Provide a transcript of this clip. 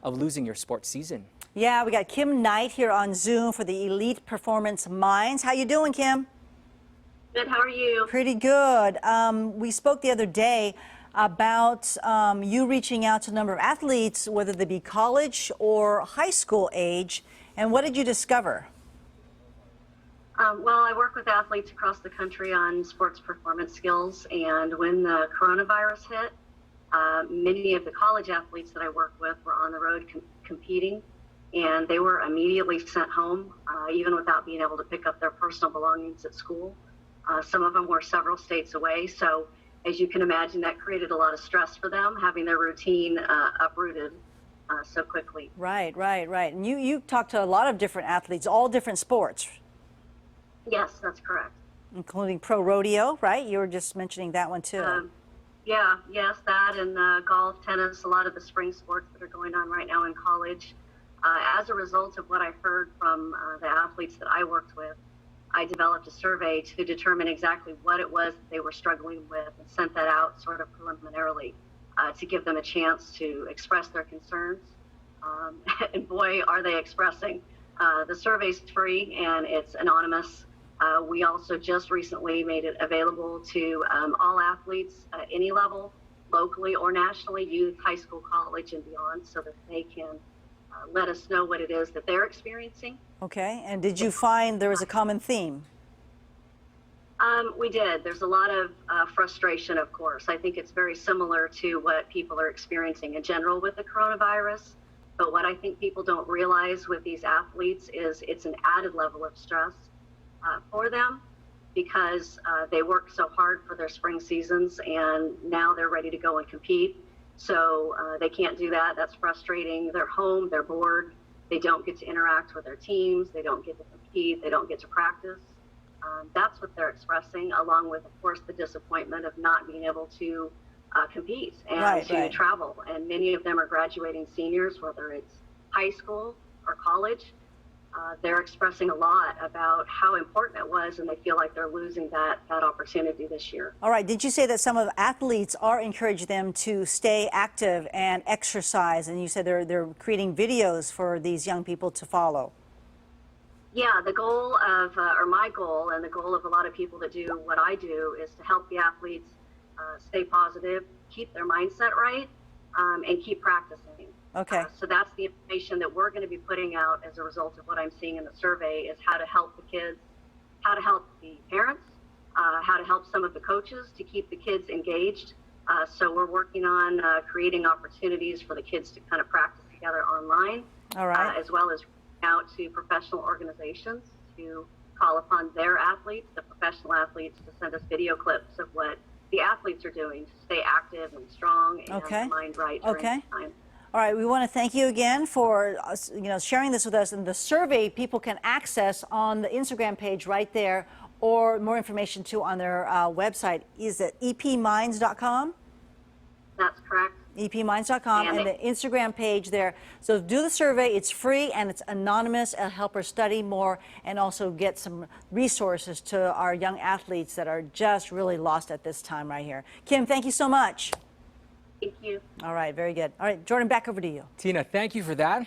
of losing your sports season. Yeah, we got Kim Knight here on Zoom for the Elite Performance Minds. How you doing, Kim? Good. How are you? Pretty good. We spoke the other day about you reaching out to a number of athletes, whether they be college or high school age. And what did you discover? Well, I work with athletes across the country on sports performance skills, and when the coronavirus hit, many of the college athletes that I work with were on the road competing, and they were immediately sent home, even without being able to pick up their personal belongings at school. Some of them were several states away, so as you can imagine, that created a lot of stress for them, having their routine uprooted so quickly. Right. And you talked to a lot of different athletes, all different sports. Yes, that's correct. Including pro rodeo, right? You were just mentioning that one too. Yes, that and golf, tennis, a lot of the spring sports that are going on right now in college. As a result of what I've heard from the athletes that I worked with, I developed a survey to determine exactly what it was that they were struggling with and sent that out sort of preliminarily to give them a chance to express their concerns. And boy, are they expressing. The survey's free and it's anonymous. We also just recently made it available to all athletes at any level, locally or nationally, youth, high school, college, and beyond, so that they can let us know what it is that they're experiencing. Okay, and did you find there was a common theme? We did. There's a lot of frustration, of course. I think it's very similar to what people are experiencing in general with the coronavirus. But what I think people don't realize with these athletes is it's an added level of stress for them, because they work so hard for their spring seasons and now they're ready to go and compete. So they can't do that. That's frustrating. They're home, they're bored, they don't get to interact with their teams, they don't get to compete, they don't get to practice. That's what they're expressing, along with, of course, the disappointment of not being able to compete and to travel. And many of them are graduating seniors, whether it's high school or college. They're expressing a lot about how important it was, and they feel like they're losing that opportunity this year. All right. Did you say that some of the athletes are encouraging them to stay active and exercise? And you said they're creating videos for these young people to follow. Yeah, the goal of, or my goal, and the goal of a lot of people that do what I do, is to help the athletes stay positive, keep their mindset right, and keep practicing. Okay. So that's the information that we're going to be putting out as a result of what I'm seeing in the survey, is how to help the kids, how to help the parents, how to help some of the coaches to keep the kids engaged. So we're working on creating opportunities for the kids to kind of practice together online, all right, as well as reaching out to professional organizations to call upon their athletes, the professional athletes, to send us video clips of what the athletes are doing to stay active and strong and mind right during this time. All right, we want to thank you again for sharing this with us. And the survey people can access on the Instagram page right there, or more information too on their website. Is it epminds.com? That's correct. epminds.com and the Instagram page there. So do the survey. It's free and it's anonymous. It'll help her study more and also get some resources to our young athletes that are just really lost at this time right here. Kim, thank you so much. Thank you. All right, very good. All right, Jordan, back over to you. Tina, thank you for that.